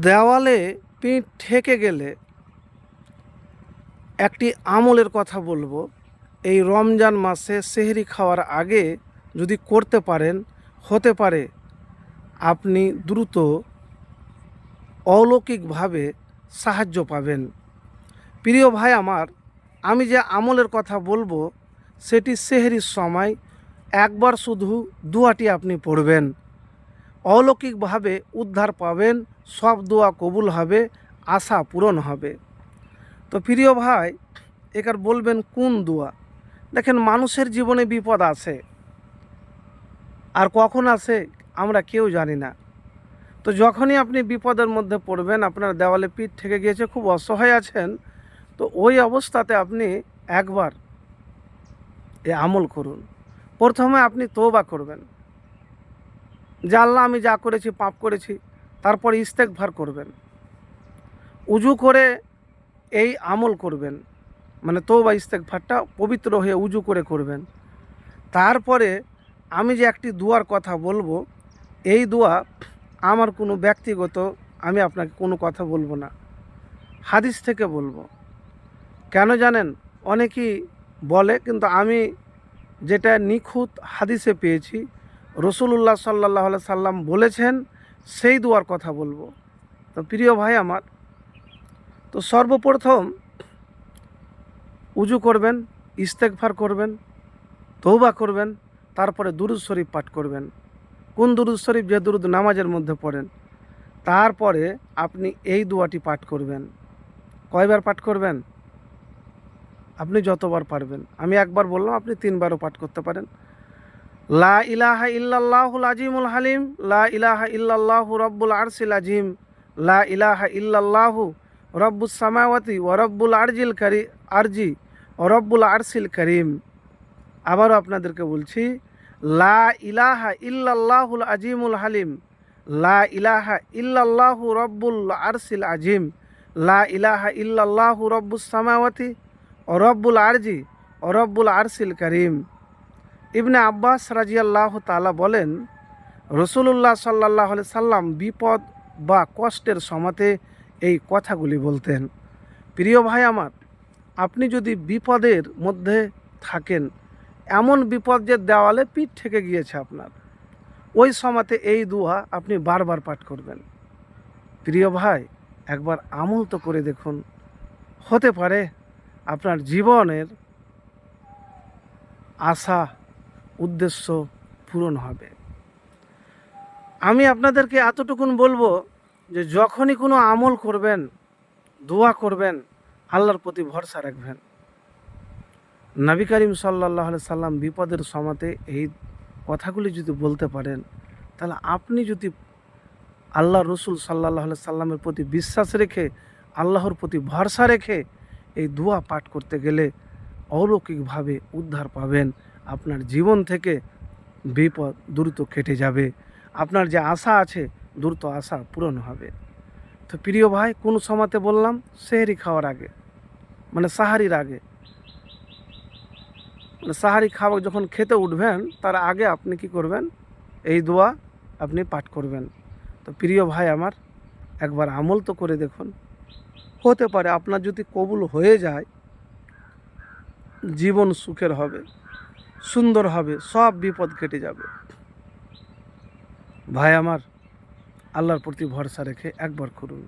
দেওয়ালে পিঠ ঠেকে গেলে একটি আমলের কথা বলবো। এই রমজান মাসে সেহরি খাওয়ার আগে যদি করতে পারেন, হতে পারে আপনি দ্রুত অলৌকিকভাবে সাহায্য পাবেন। প্রিয় ভাই আমার, আমি যে আমলের কথা বলবো সেটি সেহরির সময় একবার শুধু দোয়াটি আপনি পড়বেন, অলৌকিকভাবে উদ্ধার পাবেন, সব দোয়া কবুল হবে, আশা পূরণ হবে। তো প্রিয় ভাই, এবার বলবেন কোন দোয়া? দেখেন, মানুষের জীবনে বিপদ আসে, আর কখন আসে আমরা কেউ জানি না। তো যখনই আপনি বিপদের মধ্যে পড়বেন, আপনার দেওয়ালে পিঠ ঠেকে গিয়েছে, খুব অসহায় আছেন, তো ওই অবস্থাতে আপনি একবার এ আমল করুন। প্রথমে আপনি তওবা করবেন যে আল্লাহ, আমি যা করেছি পাপ করেছি। তারপরে ইস্তেগফার করবেন, উজু করে এই আমল করবেন, মানে তওবা ইস্তেগফারটা পবিত্র হয়ে উজু করে করবেন। তারপরে আমি যে একটি দোয়ার কথা বলবো, এই দোয়া আমার কোনো ব্যক্তিগত, আমি আপনাকে কোনো কথা বলবো না, হাদিস থেকে বলবো। কেন জানেন? অনেকেই বলে, কিন্তু আমি যেটা নিখুঁত হাদিসে পেয়েছি, রসুলুল্লাহ সাল্লাল্লাহু আলাইহি সাল্লাম বলেছেন, সেই দোয়ার কথা বলবো। তো প্রিয় ভাই আমার, তো সর্বপ্রথম উজু করবেন, ইস্তেগফার করবেন, তওবা করবেন, তারপরে দুরূদ শরীফ পাঠ করবেন। কোন দুরূদ শরীফ? যে দুরূদ নামাজের মধ্যে পড়েন। তারপরে আপনি এই দোয়াটি পাঠ করবেন। কয়বার পাঠ করবেন? আপনি যতবার পারবেন। আমি একবার বললাম, আপনি 3 বারও পাঠ করতে পারেন। লা ইলাহা ইল্লাল্লাহুল আজিমুল হালিম, লা ইলাহা ইল্লাল্লাহু রব্বুল আরশিল আজিম, লা ইলাহা ইল্লাল্লাহু রব্বুস সামাওয়াতি ওয়া রব্বুল আরজি ও রব্বুল আরশিল করিম। আবারও আপনাদেরকে বলছি, লা ইলাহা ইল্লাল্লাহুল আজিমুল হালিম, লা ইলাহা ইল্লাল্লাহু রব্বুল আরশিল আজিম, লা ইলাহা ইল্লাল্লাহু রব্বুস সামাওয়াতি ও রব্বুল আরজি ও রব্বুল আরশিল করিম। ইবনে আব্বাস রাজিয়াল্লাহু তাআলা বলেন, রসুলুল্লাহ সাল্লাল্লাহু আলাইহি সাল্লাম বিপদ বা কষ্টের সময়তে এই কথাগুলি বলতেন। প্রিয় ভাই আমার, আপনি যদি বিপদের মধ্যে থাকেন, এমন বিপদ যে দেওয়ালে পিঠ ঠেকে গিয়েছে আপনার, ওই সময়তে এই দোয়া আপনি বারবার পাঠ করবেন। প্রিয় ভাই, একবার আমল তো করে দেখুন, হতে পারে আপনার জীবনের আশা উদ্দেশ্য পূরণ হবে। আমি আপনাদেরকে এতটুকুন বলবো যে যখনই কোনো আমল করবেন, দোয়া করবেন, আল্লাহর প্রতি ভরসা রাখবেন। নবী করিম সাল্লাল্লাহু আলাইহি সাল্লাম বিপদের সময়তে এই কথাগুলি যদি বলতে পারেন, তাহলে আপনি যদি আল্লাহ রসুল সাল্লাল্লাহু আলাইহি সাল্লামের প্রতি বিশ্বাস রেখে, আল্লাহর প্রতি ভরসা রেখে এই দোয়া পাঠ করতে গেলে অলৌকিকভাবে উদ্ধার পাবেন। আপনার জীবন থেকে বিপদ দ্রুত কেটে যাবে, আপনার যে আশা আছে দ্রুত আশা পূরণ হবে। তো প্রিয় ভাই, কোন সময়তে বললাম? সেহরি খাওয়ার আগে, মানে সাহারির আগে, মানে সাহারি খাওয়া যখন খেতে উঠবেন তার আগে আপনি কি করবেন? এই দোয়া আপনি পাঠ করবেন। তো প্রিয় ভাই আমার, একবার আমল তো করে দেখুন, হতে পারে আপনার যদি কবুল হয়ে যায়, জীবন সুখের হবে, সুন্দর হবে, সব বিপদ কেটে যাবে। ভাই আমার, আল্লাহর প্রতি ভরসা রেখে একবার করুন।